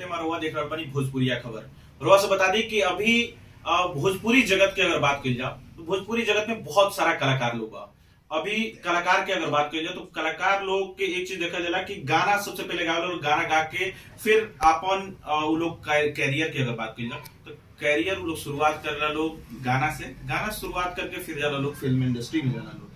रोवा देख रहा बनी भोजपुरिया खबर। रोवा से बता दी कि अभी भोजपुरी जगत की अगर बात की जाए तो भोजपुरी जगत में बहुत सारा कलाकार लोग बा। अभी कलाकार की अगर बात की जाए तो कलाकार लोग के एक चीज देखा जाला कि गाना सबसे पहले गावे लोग, गाना गा के फिर अपन वो लोग कैरियर की अगर बात की जाए तो कैरियर वो लोग शुरुआत कर रहा लोग गाना से, गाना शुरुआत करके फिर जाला लोग फिल्म इंडस्ट्री में जाना लोग।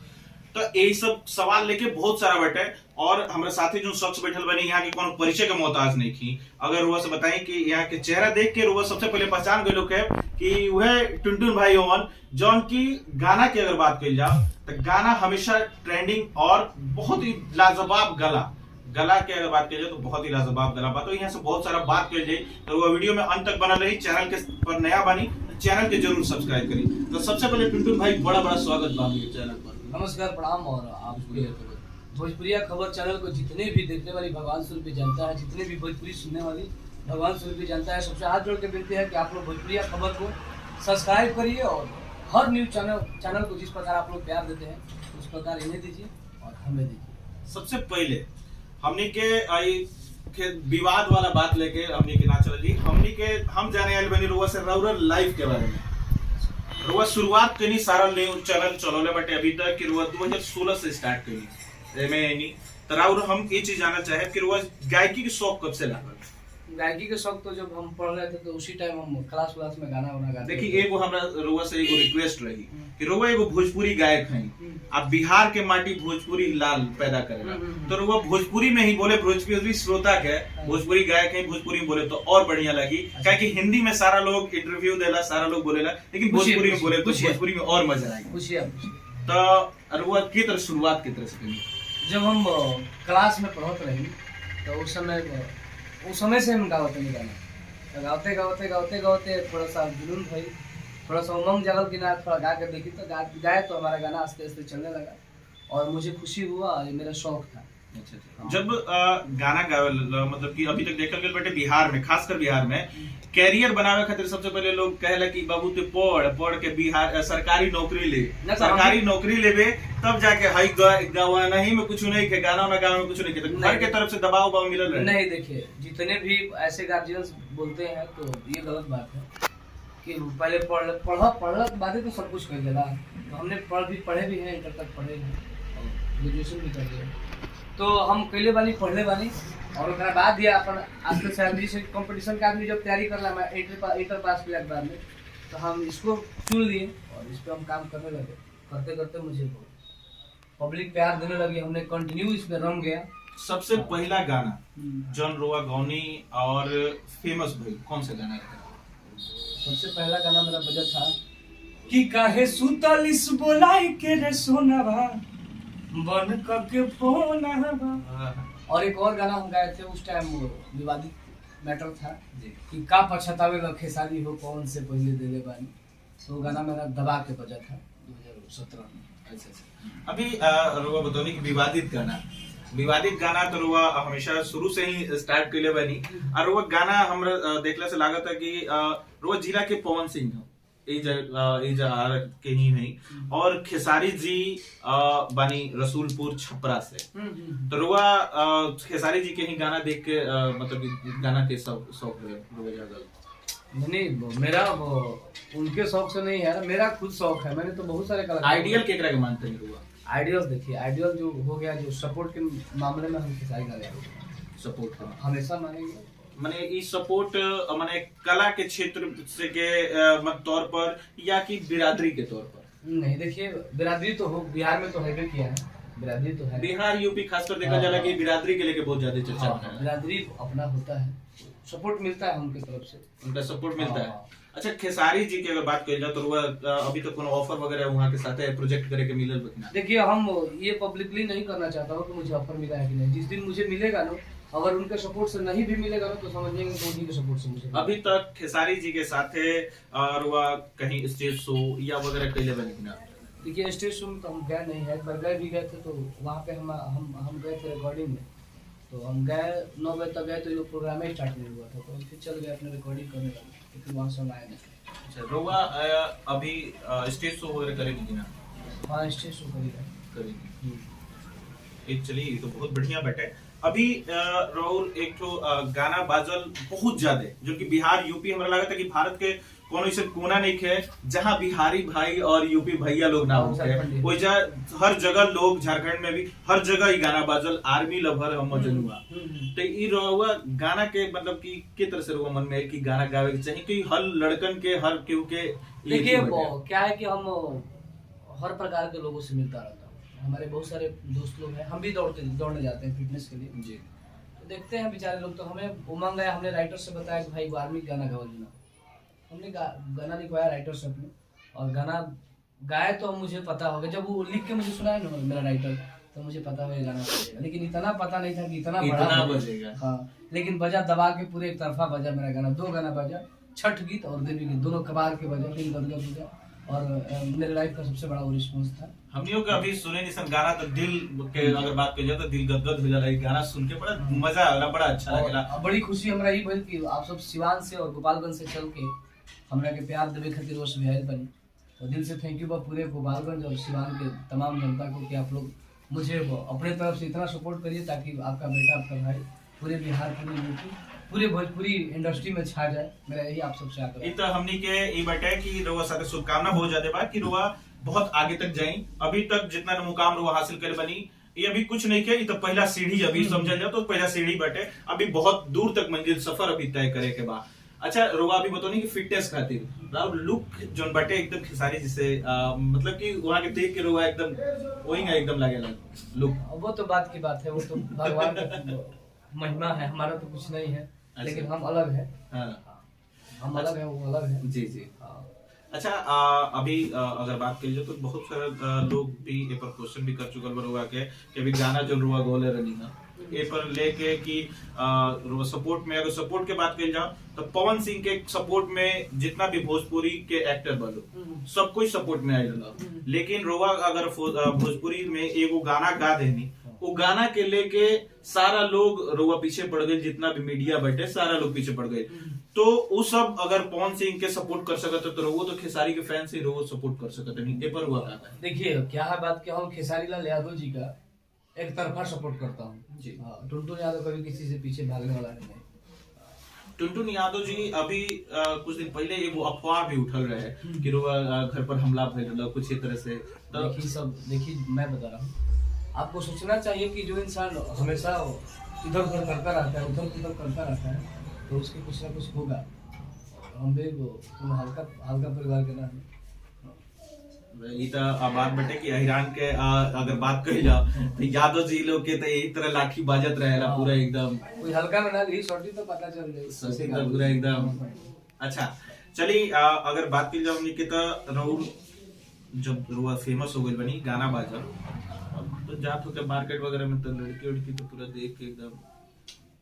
तो यही सब सवाल लेके बहुत सारा बैठे और हमारे साथी जो शख्स बैठल बने यहाँ के कोनो परिचय का मोहताज नहीं की। अगर वो से बताएं कि यहाँ के चेहरा देख के वो सबसे पहले पहचान गए लोग है कि वह टुनटुन भाई होवन, जौन की गाना की अगर बात की जाए तो गाना हमेशा ट्रेंडिंग और बहुत ही लाजवाब गला की अगर बात की जाए तो बहुत ही लाजवाब गला बात। तो यहाँ से बहुत सारा बात कर जाए तो वो वीडियो में अंत तक बना रही। चैनल के पर नया बनी तो चैनल के जरूर सब्सक्राइब करी। तो सबसे पहले टुनटुन भाई बड़ा बड़ा स्वागत बा चैनल पर। नमस्कार, प्रणाम। और आप भोजपुरिया खबर चैनल को जितने भी देखने वाली भगवान स्वरूप जनता है, जितने भी भोजपुरी सुनने वाली भगवान स्वरूप जनता है, सबसे हाथ जोड़ के विनती है कि आप लोग भोजपुरिया खबर को सब्सक्राइब करिए और हर न्यूज चैनल को जिस प्रकार आप लोग प्यार देते हैं उस प्रकार इन्हें दीजिए और हमें दीजिए। सबसे पहले हमनी के विवाद वाला बात लेके हमनी के ना चल जी, हमनी के हम जाने वाले बनी रुआ से रूरल लाइफ के बारे में। रुआ शुरुआत कनी सारा न्यूज चैनल चलोले बटे अभी तक कि रुआ 2016 से स्टार्ट करी एमे यानी तराउर हम ये चीज जानना चाहे कि रुआ गायकी के शौक कब से लागल? गायकी के शौक तो जब हम पढ़ रहे थे तो उसी टाइम हम क्लास में गाना गाते। देखिए एगो हमरा रुआ से एगो रिक्वेस्ट रही कि रुआ एगो भोजपुरी गायक हैं, आप बिहार के माटी भोजपुरी लाल पैदा करेगा तो रुआ भोजपुरी में ही बोले, भोजपुरी श्रोता के भोजपुरी गायक हैं भोजपुरी में बोले तो और बढ़िया लगी। क्या कि हिंदी में सारा लोग इंटरव्यू देला, सारा लोग बोलेला, लेकिन भोजपुरी में बोले तो भोजपुरी में और मजा आएगा। तो रुआ की तरह शुरुआत की तरह से करी? जब हम क्लास में पढ़ते रही तो उस समय से हम गाते नहीं गाना, गाते थोड़ा सा जुनून भाई, थोड़ा सा उमंग जगल कि ना थोड़ा गा के देखी तो गाए तो हमारा गाना आस्ते आस्ते चलने लगा और मुझे खुशी हुआ, ये मेरा शौक था। अच्छा। जब गाना गावे मतलब कि अभी तक देखल गए बेटे बिहार में, खासकर बिहार में कैरियर बनावे खातिर सबसे पहले लोग कहेला कि बाबू तू पढ़ के बिहार सरकारी नौकरी ले, सरकारी नौकरी लेबे तब जाके हई गवाना ही में कुछ नहीं के गाना ना गावे में कुछ नहीं के, तो घर के तरफ से दबाव मिलल रहे। नहीं, देखिए जितने भी ऐसे गार्जियंस बोलते हैं तो ये गलत बात है कि पहले पढ़ बातें तो सब कुछ कर देला। तो हमने पढ़े भी हैं, इंटर तक पढ़े हैं और ग्रेजुएशन भी कर लिया। तो हम पहले वाली पढ़ले वाली और उसके बाद दिया अपन आजकल सैलरी से कंपटीशन का आदमी जब तैयारी कर रहा है इंटर पास किया के बाद में तो हम इसको चुन लिए और इस पर हम काम करने लगे। करते करते मुझे पब्लिक प्यार देने लगी, हमने कंटिन्यू इसमें रम गया। सबसे पहला गाना जॉन रोवा गौनी और फेमस भाई कौन सा गाना है? सबसे पहला गाना मेरा बजट था कि काहे सुतलिस बोलाई के रे सोनावा बन के फोन। और एक और गाना हम गाए थे उस टाइम, विवादित मैटर था कि का पछतावे का खेसारी हो कौन से पहले देले बानी। तो गाना मेरा दबा के बजा था 2017 में। अच्छा। अभी रुआ बताओ कि विवादित गाना तो रुआ हमेशा शुरू से ही स्टार्ट कैले बनी और रुआ गाना हमरा देखला से लागत है कि रुआ जिला के पवन सिंह के ही है और खेसारी जी बनी रसूलपुर छपरा से। तो रुआ खेसारी जी के ही गाना देख के मतलब गाना के शौक नहीं, मेरा उनके शौक से नहीं है, मेरा खुद शौक है। मैंने तो बहुत सारे कलाकार आइडियल केकरा के मानते हैं रुआ? आइडियल देखिए, आइडियल जो हो गया जो सपोर्ट के मामले में हम खेसारी गा सपोर्ट हमेशा मानेंगे। माने इस सपोर्ट माने कला के क्षेत्र से के तौर पर या कि बिरादरी के तौर पर? नहीं, देखिए बिरादरी तो हो, बिहार में तो है किया है, बिरादरी तो है। बिहार यूपी खासकर देखा जाला कि बिरादरी के लेके बहुत ज्यादा चर्चा है। बिरादरी अपना होता है, सपोर्ट मिलता है उनकी तरफ से, उनका सपोर्ट मिलता है। अच्छा, खेसारी जी की अगर बात की जाए तो अभी तक कोनो ऑफर वगैरह वहाँ के साथ प्रोजेक्ट करे के मिलल बना? देखिए हम ये पब्लिकली नहीं करना चाहता हूँ कि मुझे ऑफर मिला है कि नहीं। जिस दिन मुझे मिलेगा ना, अगर उनके सपोर्ट से नहीं भी मिलेगा ना तो समझेंगे कि उन्हीं के सपोर्ट से मुझे। अभी तक खेसारी जी के साथ और वह कहीं स्टेज शो या वगैरह कैले बने ना? देखिए स्टेज शो में तो हम गए नहीं है, एक बार गए भी गए थे तो वहाँ पे हम गए थे रिकॉर्डिंग में। तो हम गए 9 बजे तक गए तो ये प्रोग्राम ही स्टार्ट नहीं हुआ था, तो फिर चल गए अपने रिकॉर्डिंग करने लगे, लेकिन वहाँ से हम आए नहीं। अच्छा, रोवा अभी स्टेज शो वगैरह करेगी ना? हाँ, स्टेज शो करेगी। चलिए तो बहुत बढ़िया बैठे। अभी राउर एक तो गाना बाजल बहुत ज्यादा जो कि बिहार यूपी हमरा लगा था कि भारत के कोनो ऐसे कोना नहीं है जहाँ बिहारी भाई और यूपी भैया लोग ना होते वैसा हर जगह लोग झारखंड में भी हर जगह ही गाना बाजल आर्मी लवर हम जनुआ तो ई रहुआ गाना के मतलब कि के तरह से रहुआ मन में है कि गाना गावे के चाहिए कि हर लड़कन के हर केहू के देखिए क्या है कि हम हर प्रकार के लोगों से मिलता रहता हूँ। हमारे बहुत सारे दोस्त लोग हैं, हम भी दौड़ने जाते हैं फिटनेस के लिए जी। तो देखते हैं बेचारे लोग, तो हमें उमंग आया, हमने राइटर से बताया कि भाई आर्मी गाना गाओ लेना। हमने गाना लिखवाया राइटर से अपने, और गाना गाए तो मुझे पता होगा, जब वो लिख के मुझे सुनाया ना मेरा राइटर तो मुझे पता होगा गाना बजेगा, लेकिन इतना पता नहीं था कि इतना बड़ा बजेगा। हाँ, लेकिन बजा दबा के पूरे एक तरफा बजा मेरा गाना, 2 गाना बजा, छठ गीत और देवी गीत दोनों कबार के बजा, दिल गदगद हो गया, और मेरे लाइफ का सबसे बड़ा वो रिस्पॉन्स था। हम लोग अभी सुने निसन गाना तो दिल के अगर बात की जाए तो दिल गदगद हो जाला, गाना सुन के बड़ा मजा आला, बड़ा अच्छा लगेला। बड़ी खुशी हमरा ई भइल कि आप सब सिवान से और गोपालगंज से चल के हमरा के प्यार देवे खातिर वो सब आयल बनी, और दिल से थैंक यू बा पूरे गोपालगंज और सिवान के तमाम जनता को कि आप लोग मुझे अपने तरफ से इतना सपोर्ट करिए ताकि आपका बेटा, आपका भाई पूरे बिहार, पूरे यूपी, पूरे भोजपुरी इंडस्ट्री में छा जाए। मेरा यही आप सबसे आग्रह है। तो हमनी के ई बटे कि रोवा साथे शुभकामना बहुत ज्यादा बा कि रोवा बहुत आगे तक जाई। अभी तक जितना मुकाम रोवा हासिल करे बनी ये अभी कुछ नहीं के, ये तो पहला सीढ़ी अभी समझल जाओ तो पहला सीढ़ी बटे, अभी बहुत दूर तक मंजिल सफर अभी तय करे के बाद। अच्छा रोवा अभी बताओ नहीं कि फिटनेस खातिर राव लुक जोन बटे एकदम खिसारी जिसे मतलब कि वहां के देख के रोवा एकदम वही ना एकदम लागेला लुक। वो तो बात की बात है, वो तो भगवान का महिमा है, हमारा तो कुछ नहीं है, लेकिन हम अलग है। हम अलग है, वो अलग है। जी जी। अच्छा अभी अगर बात की जाए तो बहुत सारे लोग भी ए पर क्वेश्चन भी कर चुकल बा रुआ के कि अभी गाना जो रुआ गोले रही ना ए पर लेके कि रुआ सपोर्ट में, अगर सपोर्ट के बात की जाए तो पवन सिंह के सपोर्ट में जितना भी भोजपुरी के एक्टर बनो सब कोई सपोर्ट में आयल रहा, लेकिन रुआ अगर भोजपुरी में एगो गाना गा देनी वो गाना के लेके सारा लोग रुआ पीछे पड़ गए, जितना भी मीडिया बैठे सारा लोग पीछे पड़ गए। तो वो सब अगर पवन सिंह के सपोर्ट कर सकते तो वो तो खेसारी के फैन से वो सपोर्ट कर सकते नहीं, ये पर हुआ था। देखिए क्या है बात कि हम खेसारी लाल यादव जी का एक तरफा सपोर्ट करता हूँ जी। टुनटुन यादव कभी किसी से पीछे भागने वाला नहीं। टुनटुन यादव जी अभी कुछ दिन पहले एक वो अफवाह भी उठल रहे कि घर पर हमला भइल कुछ इस तरह से। तो देखिए मैं बता रहा हूँ, आपको सोचना चाहिए कि जो इंसान हमेशा इधर उधर करता रहता है, उधर उधर करता रहता है, तो उसके कुछ ना कुछ होगा। हम भी हल्का परिवार के ना ये तो बात बटे कि अहिरान के अगर बात कही जाओ तो यादव जी लोग के तो एक तरह लाठी बाजत रहेला पूरा एकदम, कोई हल्का में ना ली सोटी तो पता चल गई पूरा एकदम। अच्छा चलिए अगर बात की जाओ के तो राहुल जब रुआ फेमस हो गई बनी गाना बाजा तो जात हो के मार्केट वगैरह में तो लड़की उड़की तो पूरा देख के एकदम,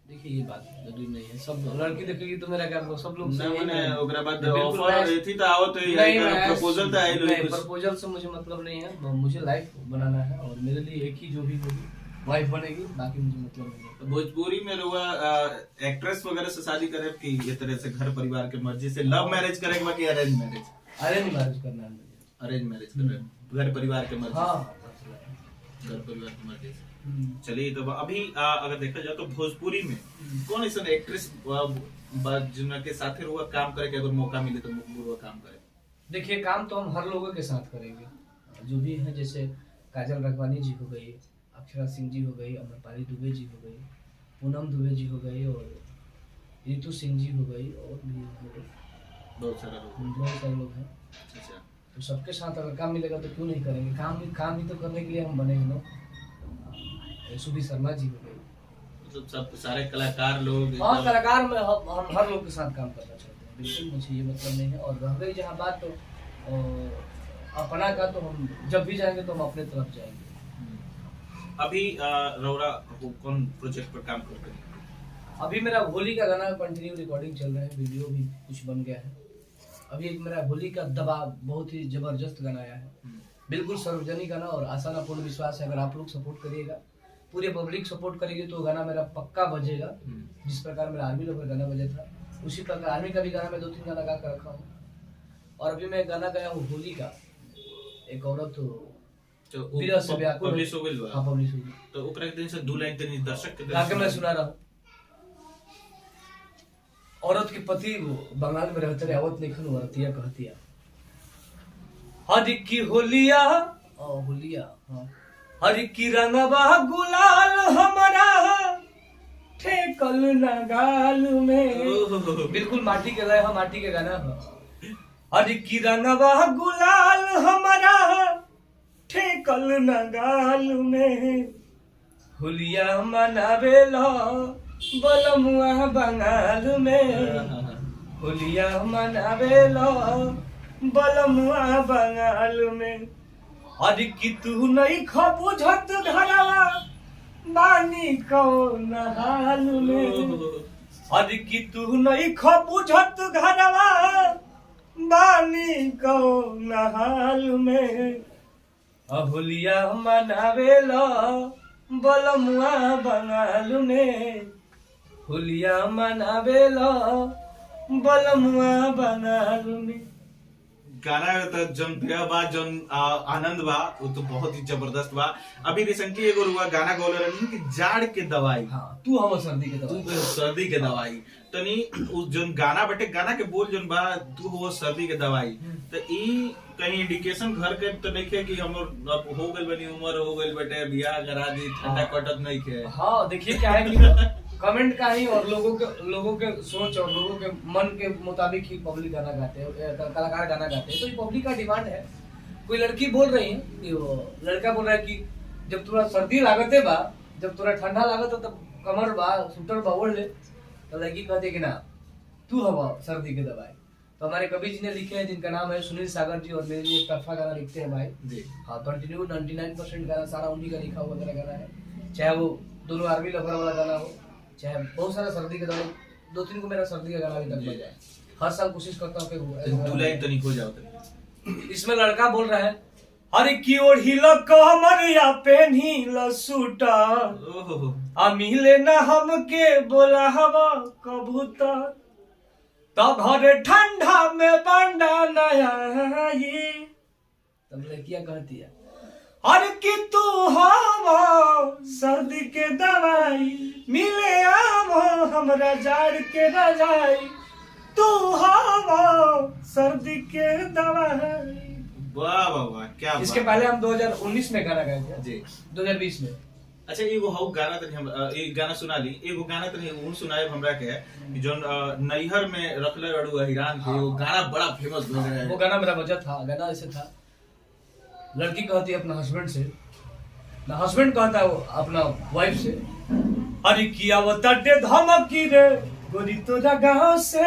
देखिए ये बात जरूरी नहीं है सब लड़की देखेगी तो मेरा क्या सब लोग ना मैंने ओकरा बाद ऑफर थी तो आओ तो प्रपोजल तो आई नहीं, प्रपोजल से मुझे मतलब नहीं है, मुझे लाइफ बनाना है और मेरे लिए एक ही जो भी होगी वाइफ बनेगी, बाकी मुझे मतलब नहीं है। भोजपुरी में रुआ एक्ट्रेस वगैरह से शादी करे कि ये तरह से घर परिवार के मर्जी से लव मैरिज करेगा कि अरेंज मैरिज? अरेंज मैरिज करना है मुझे। अरेंज मैरिज करना घर परिवार के मर्जी। हाँ घर परिवार की मर्जी से। चलिए तो अभी अगर देखा जाए तो भोजपुरी में कौन ऐसा एक्ट्रेस जिनके साथ रुआ काम करे कि अगर मौका मिले तो रुआ काम करे? देखिए काम तो हम हर लोगों के साथ करेंगे जो भी है, जैसे काजल रखवानी जी हो गई, अक्षरा सिंह जी हो गई, अमरपाली दुबे जी हो गई, पूनम दुबे जी हो गई, और रितु सिंह जी हो गई, और भी बहुत सारे लोग हैं। अच्छा, तो सबके साथ अगर काम मिलेगा तो क्यों नहीं करेंगे? काम ही तो करने के लिए हम बने हैं लोग। सुबी शर्मा जी हो गई, मतलब सब सारे कलाकार लोग। हाँ कलाकार में हम हर लोग के साथ काम करना चाहते हैं, बिल्कुल मुझे ये मतलब नहीं है। और रह गई जहाँ बात तो अपना का, तो हम जब भी जाएंगे तो हम अपने तरफ जाएंगे। अभी रौरा कौन प्रोजेक्ट पर काम करते हैं? अभी मेरा होली का गाना कंटिन्यू रिकॉर्डिंग चल रहा है, वीडियो भी कुछ बन गया है। अभी एक मेरा होली का दबाव बहुत ही जबरदस्त गाना आया है, बिल्कुल सार्वजनिक गाना, और आशा ना पूर्ण विश्वास है अगर आप लोग सपोर्ट करिएगा, पूरे पब्लिक सपोर्ट करेगी तो गाना मेरा पक्का बजेगा। जिस प्रकार मेरा आर्मी लोग गाना बजा था उसी प्रकार आर्मी का भी गाना मैं 2-3 गाना गा कर रखा हूँ। और अभी मैं गाना गाया हूँ होली का, एक औरत तो विरह से व्याकुल पब्लिश हो गइल बा। हाँ पब्लिश हो गई। तो ओकरा के दिन से 2 लाइन तनी दर्शक के आगे मैं सुना रहा हूँ। औरत के पति वो बंगाल में रहते रहे, आवत लिखन औरतिया कहतिया, हरि की होलिया होलिया हाँ, हरि की रंगवा गुलाल हमारा ठेकल नगाल में। बिल्कुल माटी के लय है, माटी के गाना है। हरि की रंगवा गुलाल हमारा ठेकल नगाल में, होलिया मनावेला बलमुआ बंगाल में, होलिया मनावेला बलमुआ बंगाल में। अरे कि तू नहीं खबुझत घरवा बानी कौन हाल में, अरे कि तू नहीं खबुझत घरवा बानी कौन हाल में, होलिया मनावेला बलमुआ बंगाल में, होलिया मनावेला बलमुआ बंगाल में। गाना तो जन प्रिय बा, जन आनंद बा, वो तो बहुत ही जबरदस्त बा। अभी रिसेंटली एगो रुआ गाना गौले रहनी कि जाड़ के दवाई, हाँ तू हम सर्दी के दवाई, तू सर्दी के दवाई। तनी उस जन गाना बटे गाना के बोल जन बा तू हो सर्दी के दवाई, तो ई कहीं इंडिकेशन घर के तो नहीं है कि हम अब हो गइल बनी उम्र, हो गइल बटे बियाह करा दी, ठंडा कटत नहीं के। हाँ देखिए क्या है कि कमेंट का ही और लोगों के सोच और लोगों के मन के मुताबिक ही पब्लिक गाना गाते हैं, कलाकार गाना गाते हैं। तो ये पब्लिक का डिमांड है। कोई लड़की बोल रही है कि वो लड़का बोल रहा है कि जब थोड़ा सर्दी लागते बा, जब थोड़ा ठंडा लागत हो तब कमर बा स्वेटर बा ओढ़ ले, तो लड़की कहते कि ना तू हवा सर्दी के दवाई। तो हमारे कवि जी ने लिखे हैं जिनका नाम है सुनील सागर जी, और मेरे लिए एक तरफा गाना लिखते हैं भाई जी। हाँ कंटिन्यू 99% गाना सारा उन्हीं का लिखा हुआ गाना है, चाहे वो दोनों आर्मी लफड़ा वाला गाना हो, चाहे बहुत सारा सर्दी के दवाई। 2-3 को मेरा सर्दी का गाना भी तक बज जाए। हर साल कोशिश करता हूँ कि 2 लाइन तनी हो जाओ। इसमें लड़का बोल रहा है, हरे की ओर हिला कमरिया पेन्ही सूटा, आ मिले ना हमके बोला हवा कबूतर, तो घर ठंडा में बंडा नया। तब लड़कियां कहती है, हर की तू हवा सर्दी के दवाई, मिले आवो हमरा जाड़ के रजाई, तू हवा सर्दी के दवाई। वाह वाह वाह क्या इसके पहले हम 2019 में गाना गाए थे जी, 2020 में। अच्छा एगो हौ गाना तनी हम एक गाना सुना ली, एगो गाना तनी उ सुनाए हमरा के कि जोन नैहर में रखले रडू हिरान के वो गाना बड़ा फेमस हो गया है। वो गाना मेरा बजा था। गाना ऐसे था, लड़की कहती है अपना हस्बैंड से, ना हस्बैंड कहता है वो अपना वाइफ से, अरे किया वो तटे धमकी रे गोरी तोरा गांव से,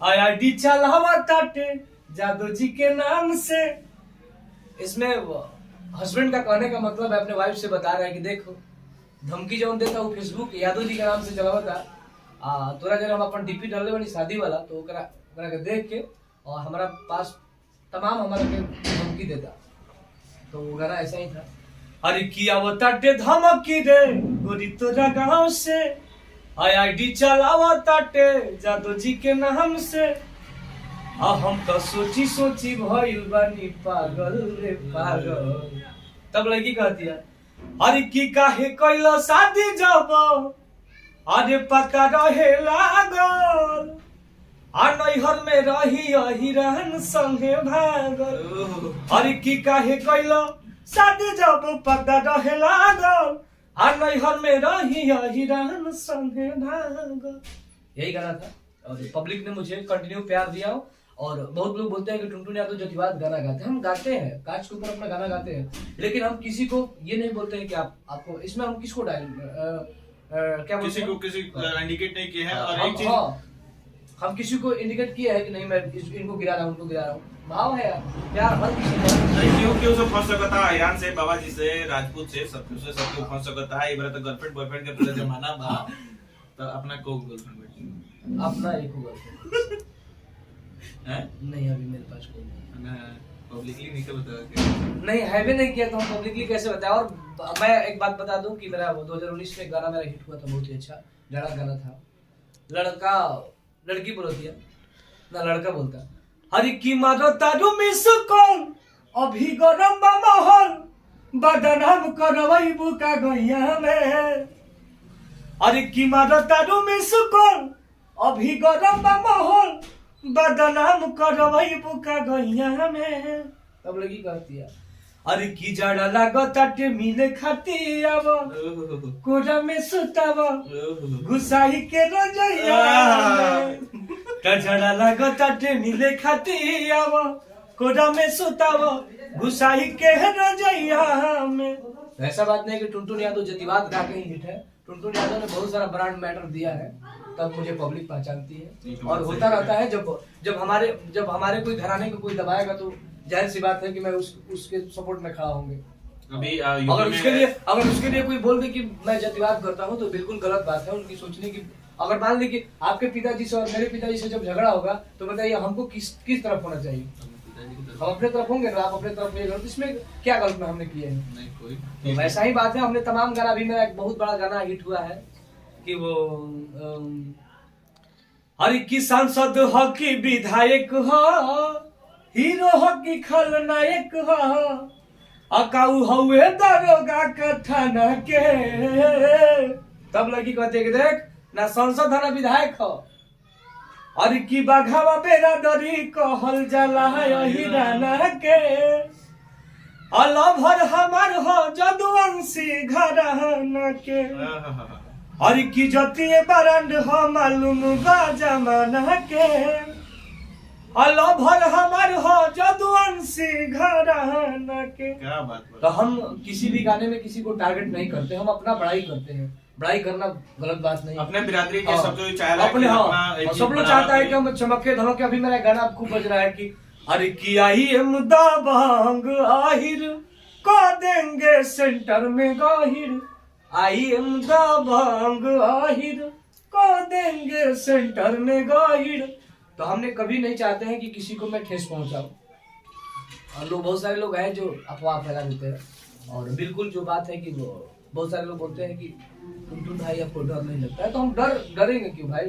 आईडी चलावा तटे जादू जी के नाम से। इसमें हस्बैंड का कहने का मतलब है अपने वाइफ से बता रहा है कि देखो धमकी जो देता वो फेसबुक यादव जी के नाम से चलावता, तोरा जब हम अपन डीपी डालने वाली शादी वाला तो ओकरा के देख के और हमारा पास तमाम हमारा के धमकी देता। तो वो गाना ऐसा ही था, अरे किया वो ताटे धमकी रे गोरी तोरा गांव से, आईडी चलावा ताटे जादू जी के नाम से, हम तो सोची सोची भइल बानी पागल रे पागल। तब लड़की कहती है, अरे की काहे कइलो शादी जब, अरे पता रहे लागल, आ नैहर में रही हिरन संगे भागल, अरे की काहे कइलो शादी जब पता रहे लागल, आ नैहर में रही हिरन संगे भागल। यही गाना था और पब्लिक ने मुझे कंटिन्यू प्यार दिया। और बहुत लोग बोलते हैं कि टुनटुन यादव जतिवाद गाना गाते हैं। हम गाते हैं, काच के ऊपर अपना गाना गाते हैं, लेकिन हम किसी को ये नहीं बोलते हैं कि आपको इसमें हम किसको डाल क्या किसी को इंडिकेट नहीं किया है। और एक चीज हम किसी को इंडिकेट किया है कि नहीं मैं इनको गिरा रहा हूँ, उनको गिरा रहा हूँ। भाव है प्यार हर क्यों से फंस सकता है, ईरान से, बाबा जी से, राजपूत से, सबको फंस सकता है। इबरा तो गर्लफ्रेंड बॉयफ्रेंड का पूरा जमाना बा, तो अपना को गर्लफ्रेंड अपना एक गर्लफ्रेंड नहीं अभी मेरे पास कोई पब्लिकली नहीं बता नहीं है भी नहीं किया तो हम पब्लिकली कैसे बताएं। और मैं एक बात बता दूं कि मेरा 2019 में गाना मेरा हिट हुआ था, बहुत ही अच्छा लड़ा गाना था। लड़की बोलती है ना लड़का बोलता, हरी की मारो तारू मिस कॉल अभी गरम बा माहौल बदनाम करवई बुका गैया में अरे की मारता रूमी सुकून अभी गरम बा माहौल बदनाम करवई बुका गैया में तब लगी कहती है अरे की जड़ा लागताटे मिले खाती अब कोरा में सुताव घुसाई के रजैया जड़ा लागताटे मिले खाती अब कोरा में सुताव घुसाई के रजैया में। ऐसा बात नहीं कि टुनटुन यादव जतिवाद गा के ही हिट है। टुनटुन यादव ने बहुत सारा ब्रांड मैटर दिया है तब मुझे पब्लिक पहचानती है और होता रहता है जब हमारे कोई घराने को कोई दबाएगा तो जाहिर सी बात है कि मैं उसके सपोर्ट में खड़ा होंगे। अभी अगर उसके लिए कोई बोल दे कि मैं जातिवाद करता हूँ तो बिल्कुल गलत बात है उनकी सोचने की। अगर मान ली कि आपके पिताजी से और मेरे पिताजी से जब झगड़ा होगा तो बताइए हमको किस तरफ होना चाहिए? हम अपने तरफ होंगे ना, आप अपने तरफ होंगे, इसमें क्या गलत में हमने किया है? नहीं कोई। तो वैसा ही बात है, हमने तमाम गाना, अभी मेरा एक बहुत बड़ा गाना हिट हुआ है कि वो हर की सांसद हो कि विधायक हो, हीरो हो कि खलनायक हो, अकाऊ हुए दरोगा का थाना के। तब लड़की कहते कि देख ना सांसद है ना विधायक हो, और की बाघावा बेरा दरी कहल जाला यही राना के। अलभर हमार हो जदुवंशी घराना के, और की जतिये बरंड हो मालूम बा जमाना के। अलभर हमार हो जदुवंशी घराना के। क्या बात तो हम किसी भी गाने में किसी को टारगेट नहीं करते, हम अपना बड़ाई करते हैं। बड़ाई करना गलत बात नहीं, अपने बिरादरी के सब जो चाह अपने सब लोग चाहता है कि हम चमके धमके। अभी मेरा गाना खूब बज रहा है कि अरे की आई दाबांग आहिर को देंगे सेंटर में गाहिर, आई दाबांग आहिर को देंगे सेंटर में गाहिर। तो हमने कभी नहीं चाहते हैं कि किसी को मैं ठेस पहुंचाऊं। और लोग बहुत सारे लोग हैं जो अफवाह फैला देते हैं, और बिल्कुल जो बात है कि वो बहुत सारे लोग बोलते हैं कि टुनटुन भाई आपको डर नहीं लगता है, तो हम डरेंगे क्यों भाई?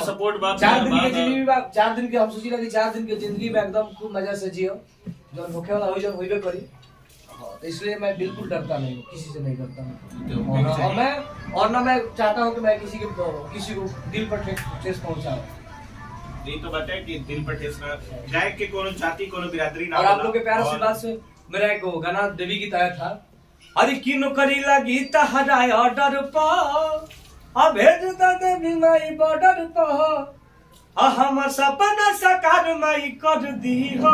सपोर्ट 4 दिन की जिंदगी में 4 दिन के हम सोची कि 4 दिन की जिंदगी में एकदम खूब मजा से जियो, जो होखे वाला हो होइबे करी। तो इसलिए मैं बिल्कुल डरता नहीं हूँ, किसी से नहीं डरता हूँ। और ना मैं चाहता हूँ कि मैं किसी को दिल पर ठेस पहुंचाऊं। यही तो बात है कि दिल पर ठेस ना जाए कि कोनो जाति कोनो बिरादरी ना। और आप लोग के प्यार से बात से मेरा एक गाना देवी की तरह था, अरे की नौकरी लगी तहराए ऑर्डर पर, अब भेज दे देवी माई बॉर्डर पर, हमर सपना साकार माई कर दी हो।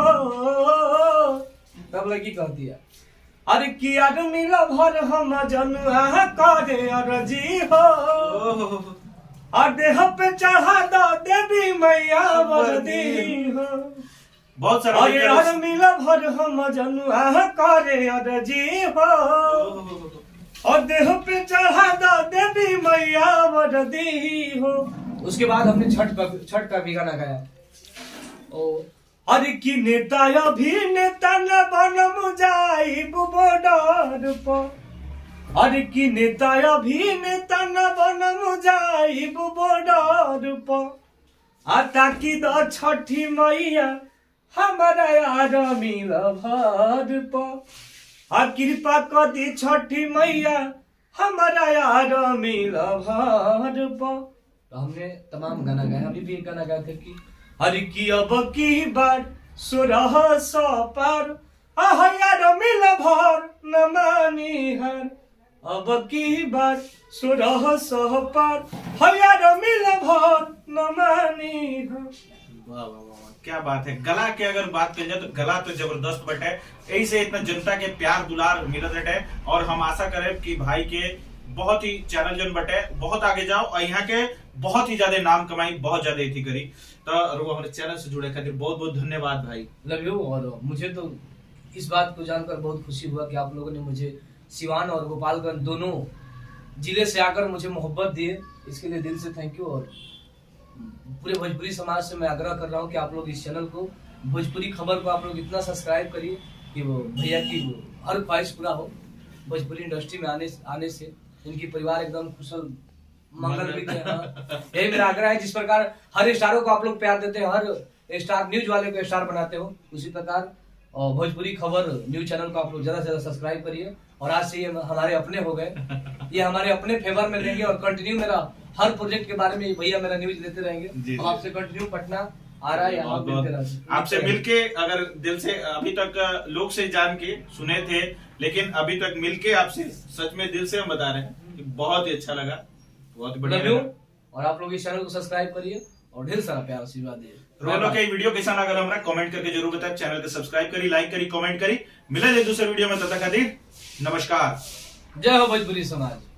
तब लगी कहती है अरे की आदमी भर हम जनुआ करे अरजी हो, और देह पे चढ़ा दो देवी मैया वर्दी हो। बहुत सारा और मिला भर हम जनुआ करे अरजी हो, और देह पे चढ़ा दो देवी मैया वर्दी हो। उसके बाद हमने छठ का भी गाना गाया। अरे की नेता अभिनेता न बनम जाइब बॉर्डर पर, अरे की नेता अभिनेता न बनम जाइब बॉर्डर पर, ताकि दो छठी मैया हमारा यार मिल भर पर, कृपा कर दी छठी मैया हमारा यार मिल भर पर। तो हमने तमाम गाना गाया। अभी भी एक गाना गाया थे कि हर की अब की बार 1600 पार, यार मिल भर न मानी हर, अब की बार 1600 पार, यार मिल भर न मानी हर। वाह वाह वाह, क्या बात है। गला के अगर बात की जाए तो गला तो जबरदस्त बटे, यही से इतना जनता के प्यार दुलार मिलत रहे। और हम आशा करें कि भाई के बहुत ही चैनल जन बटे बहुत आगे जाओ और यहाँ के बहुत ही ज्यादा नाम कमाई, बहुत ज्यादा इति करी। तो हमारे चैनल से जुड़े खातिर बहुत बहुत धन्यवाद भाई। Love you. और मुझे तो इस बात को जानकर बहुत खुशी हुआ कि आप लोगों ने मुझे सिवान और गोपालगंज दोनों जिले से आकर मुझे मोहब्बत दी, इसके लिए दिल से थैंक यू। और पूरे भोजपुरी समाज से मैं आग्रह कर रहा हूँ कि आप लोग इस चैनल को, भोजपुरी खबर को आप लोग इतना सब्सक्राइब करिए कि वो भैया की वो हर ख्वाहिश पूरा हो। भोजपुरी इंडस्ट्री में आने से इनकी परिवार एकदम कुशल मंगल भी यही मेरा आग्रह है। जिस प्रकार हर स्टारों को आप लोग प्यार देते हैं, हर स्टार न्यूज वाले को स्टार बनाते हो, उसी प्रकार और भोजपुरी खबर न्यूज चैनल को आप लोग ज्यादा से ज्यादा सब्सक्राइब करिए। और आज से ये हमारे अपने हो गए, ये हमारे अपने फेवर में रहेंगे और कंटिन्यू मेरा हर प्रोजेक्ट के बारे में भैया मेरा न्यूज लेते रहेंगे। हम आपसे कंटिन्यू पटना आ रहा है, यहाँ मिलते रहेंगे। आपसे मिलके अगर दिल से अभी तक लोग से जान के सुने थे, लेकिन अभी तक मिलके आपसे सच में दिल से हम बता रहे हैं कि बहुत ही अच्छा लगा, बहुत ही बढ़िया लगा। और आप लोग इस चैनल को सब्सक्राइब करिए और ढेर सारा प्यार आशीर्वाद दिए। रोनो के वीडियो कैसा लगा हमरा कमेंट करके जरूर बताएं। चैनल को सब्सक्राइब करी, लाइक करी, कमेंट करी। मिले दूसरे वीडियो में, तब तक खातिर नमस्कार। जय हो भोजपुरी समाज।